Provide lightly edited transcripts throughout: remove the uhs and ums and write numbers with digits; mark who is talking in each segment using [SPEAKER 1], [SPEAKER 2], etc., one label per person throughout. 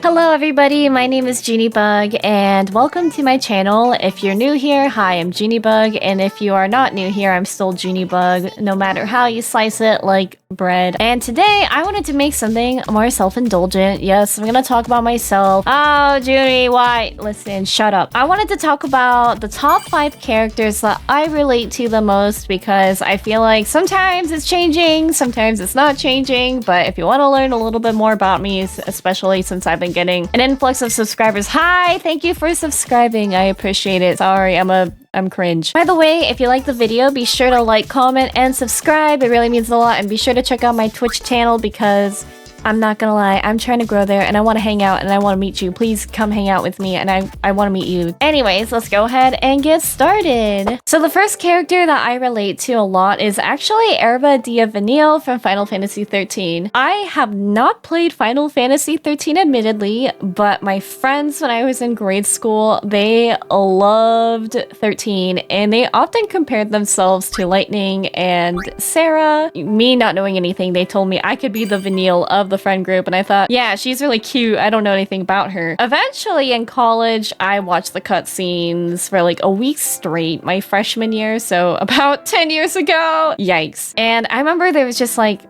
[SPEAKER 1] Hello everybody, my name is Bug, and welcome to my channel. If you're new here, hi, I'm Bug, and if you are not new here, I'm still Bug, no matter how you slice it, like bread. And today, I wanted to make something more self-indulgent. Yes, I'm gonna talk about myself. Oh, Junie, why? Listen, shut up. I wanted to talk about the top 5 characters that I relate to the most because I feel like sometimes it's changing, sometimes it's not changing, but if you want to learn a little bit more about me, especially since I've been getting an influx of subscribers. Hi, thank you for subscribing. I appreciate it. Sorry, I'm cringe. By the way, if you like the video, be sure to like, comment, and subscribe. It really means a lot. And be sure to check out my Twitch channel because I'm not gonna lie, I'm trying to grow there and I want to hang out and I want to meet you. Please come hang out with me and I want to meet you. Anyways, let's go ahead and get started. So the first character that I relate to a lot is actually Erba Dia Vanille from Final Fantasy 13. I have not played Final Fantasy 13 admittedly, but my friends when I was in grade school, they loved 13 and they often compared themselves to Lightning and Sarah. Me not knowing anything, they told me I could be the Vanille of the friend group, and I thought, yeah, she's really cute. I don't know anything about her. Eventually in college, I watched the cutscenes for like a week straight my freshman year, so about 10 years ago. Yikes. And I remember there was just like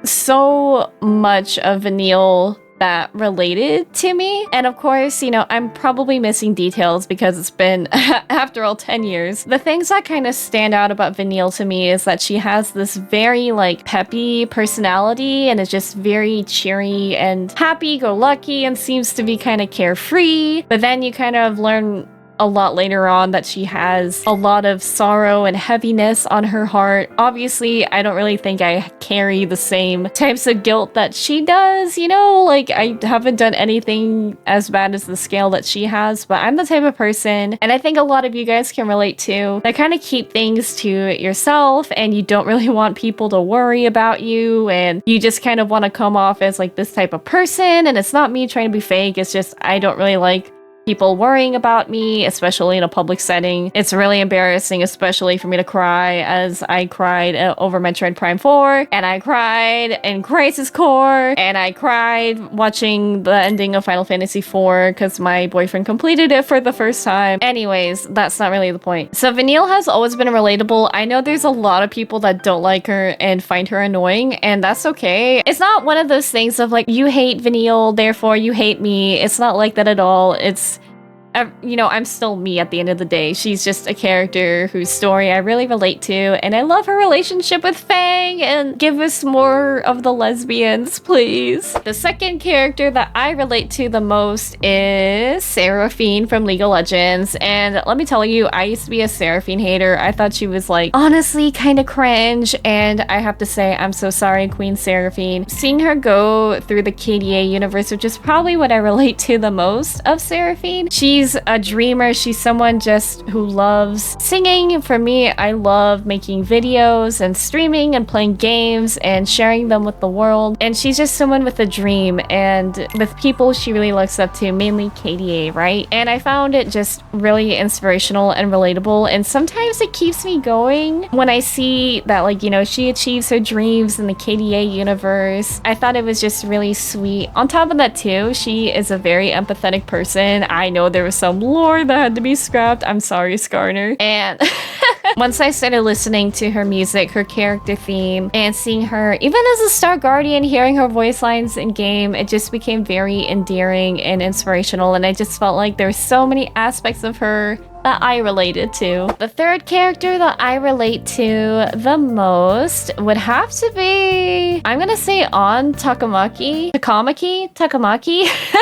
[SPEAKER 1] so much of Vanille that related to me. And of course, you know, I'm probably missing details because it's been, after all, 10 years. The things that kind of stand out about Vanille to me is that she has this very, like, peppy personality and is just very cheery and happy-go-lucky and seems to be kind of carefree. But then you kind of learn a lot later on that she has a lot of sorrow and heaviness on her heart. Obviously, I don't really think I carry the same types of guilt that she does, you know? Like, I haven't done anything as bad as the scale that she has, but I'm the type of person, and I think a lot of you guys can relate to, that kind of keep things to yourself, and you don't really want people to worry about you, and you just kind of want to come off as like this type of person, and it's not me trying to be fake, it's just I don't really like people worrying about me, especially in a public setting. It's really embarrassing, especially for me to cry, as I cried over Metroid Prime 4, and I cried in Crisis Core, and I cried watching the ending of Final Fantasy 4 because my boyfriend completed it for the first time. Anyways, that's not really the point. So Vanille has always been relatable. I know there's a lot of people that don't like her and find her annoying, and that's okay. It's not one of those things of like, you hate Vanille, therefore you hate me. It's not like that at all. It's, you know, I'm still me at the end of the day. She's just a character whose story I really relate to, and I love her relationship with Fang, and give us more of the lesbians, please. The second character that I relate to the most is Seraphine from League of Legends, and let me tell you, I used to be a Seraphine hater. I thought she was like, honestly, kind of cringe, and I have to say, I'm so sorry, Queen Seraphine. Seeing her go through the KDA universe, which is probably what I relate to the most of Seraphine. She's a dreamer. She's someone just who loves singing. For me, I love making videos and streaming and playing games and sharing them with the world. And she's just someone with a dream and with people she really looks up to, mainly KDA, right? And I found it just really inspirational and relatable. And sometimes it keeps me going when I see that, like, you know, she achieves her dreams in the KDA universe. I thought it was just really sweet. On top of that too, she is a very empathetic person. I know there was some lore that had to be scrapped. I'm sorry, Skarner. And once I started listening to her music, her character theme, and seeing her, even as a Star Guardian, hearing her voice lines in game, it just became very endearing and inspirational. And I just felt like there were so many aspects of her that I related to. The third character that I relate to the most would have to be, I'm gonna say Takamaki,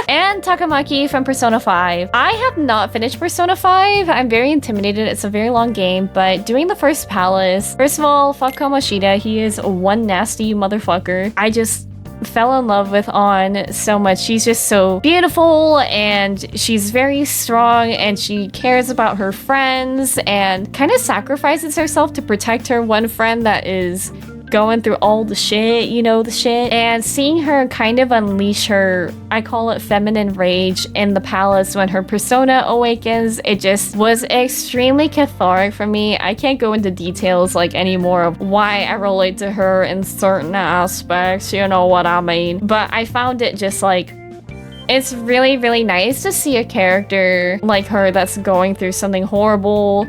[SPEAKER 1] and Takamaki from Persona 5. I have not finished Persona 5. I'm very intimidated. It's a very long game, but doing the first palace, first of all, fuck Kamoshida. He is one nasty motherfucker. I just fell in love with On so much. She's just so beautiful and she's very strong and she cares about her friends and kind of sacrifices herself to protect her one friend that is going through all the shit, you know, the shit. And seeing her kind of unleash her, I call it feminine rage in the palace when her persona awakens, it just was extremely cathartic for me. I can't go into details like anymore of why I relate to her in certain aspects, you know what I mean. But I found it just like It's really, really nice to see a character like her that's going through something horrible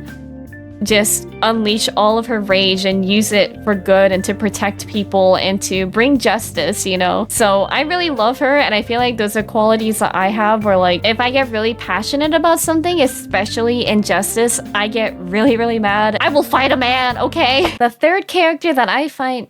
[SPEAKER 1] just unleash all of her rage and use it for good and to protect people and to bring justice, you know? So I really love her, and I feel like those are qualities that I have where, like, if I get really passionate about something, especially injustice, I get really, really mad. I will fight a man, okay? The fourth character that I find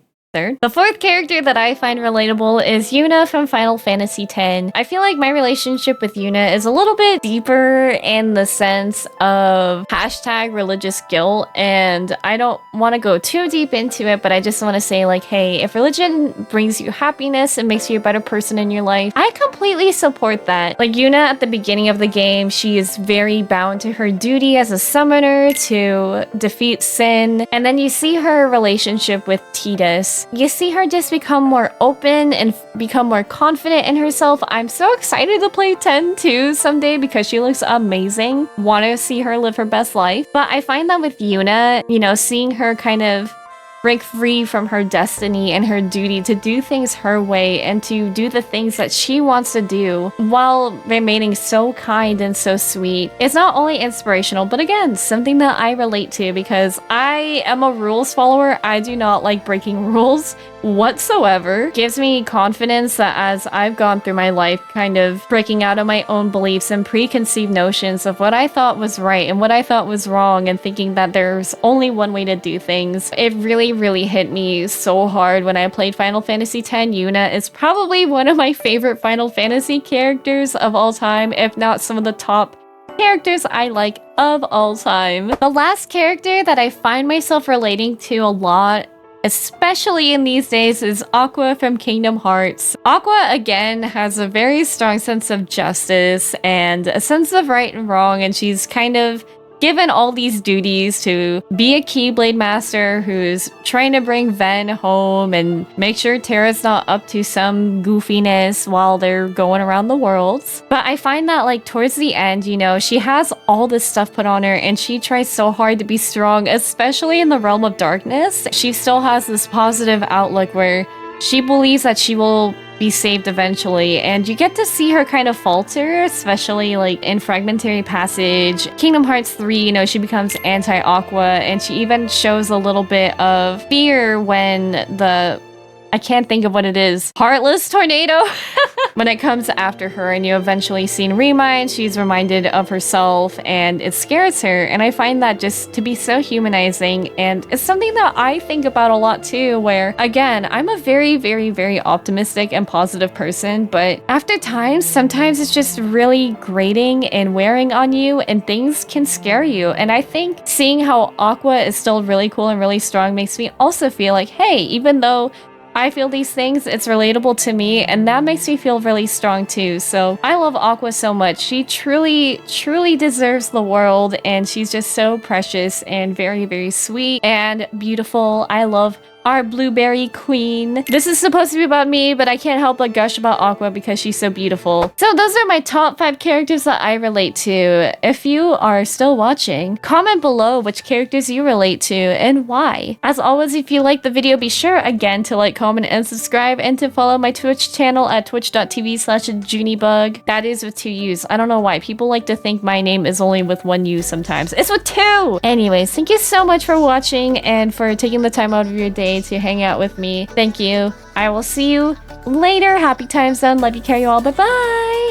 [SPEAKER 1] relatable is Yuna from Final Fantasy X. I feel like my relationship with Yuna is a little bit deeper in the sense of hashtag religious guilt, and I don't want to go too deep into it, but I just want to say, like, hey, if religion brings you happiness and makes you a better person in your life, I completely support that. Like, Yuna at the beginning of the game, she is very bound to her duty as a summoner to defeat sin, and then you see her relationship with Tidus. You see her just become more open and become more confident in herself. I'm so excited to play 10 too someday because she looks amazing. Want to see her live her best life. But I find that with Yuna, you know, seeing her kind of break free from her destiny and her duty to do things her way and to do the things that she wants to do while remaining so kind and so sweet is not only inspirational, but again, something that I relate to because I am a rules follower. I do not like breaking rules whatsoever. Gives me confidence that as I've gone through my life kind of breaking out of my own beliefs and preconceived notions of what I thought was right and what I thought was wrong and thinking that there's only one way to do things. It really hit me so hard when I played Final Fantasy X. Yuna is probably one of my favorite Final Fantasy characters of all time, if not some of the top characters I like of all time. The last character that I find myself relating to a lot, especially in these days, is Aqua from Kingdom Hearts. Aqua, again, has a very strong sense of justice and a sense of right and wrong, and she's kind of given all these duties to be a Keyblade Master who's trying to bring Ven home and make sure Terra's not up to some goofiness while they're going around the worlds. But I find that, like, towards the end, you know, she has all this stuff put on her and she tries so hard to be strong, especially in the realm of darkness. She still has this positive outlook where she believes that she will be saved eventually, and you get to see her kind of falter, especially like in Fragmentary Passage. Kingdom Hearts 3, you know, she becomes anti-Aqua, and she even shows a little bit of fear when the I can't think of what it is. Heartless Tornado? When it comes after her and you eventually see in Remind, she's reminded of herself and it scares her. And I find that just to be so humanizing, and it's something that I think about a lot too, where again, I'm a very optimistic and positive person, but after times, sometimes it's just really grating and wearing on you and things can scare you. And I think seeing how Aqua is still really cool and really strong makes me also feel like, hey, even though I feel these things, it's relatable to me, and that makes me feel really strong too. So I love Aqua so much. She truly deserves the world, and she's just so precious and very sweet and beautiful. I love our blueberry queen. This is supposed to be about me, but I can't help but gush about Aqua because she's so beautiful. So those are my top 5 characters that I relate to. If you are still watching, comment below which characters you relate to and why. As always, if you liked the video, be sure again to like, comment, and subscribe, and to follow my Twitch channel at twitch.tv/JuniBug. That is with 2 U's. I don't know why. People like to think my name is only with 1 U sometimes. It's with 2! Anyways, thank you so much for watching and for taking the time out of your day to hang out with me. Thank you. I will see you later. Happy times done. Love you, care you all. Bye bye.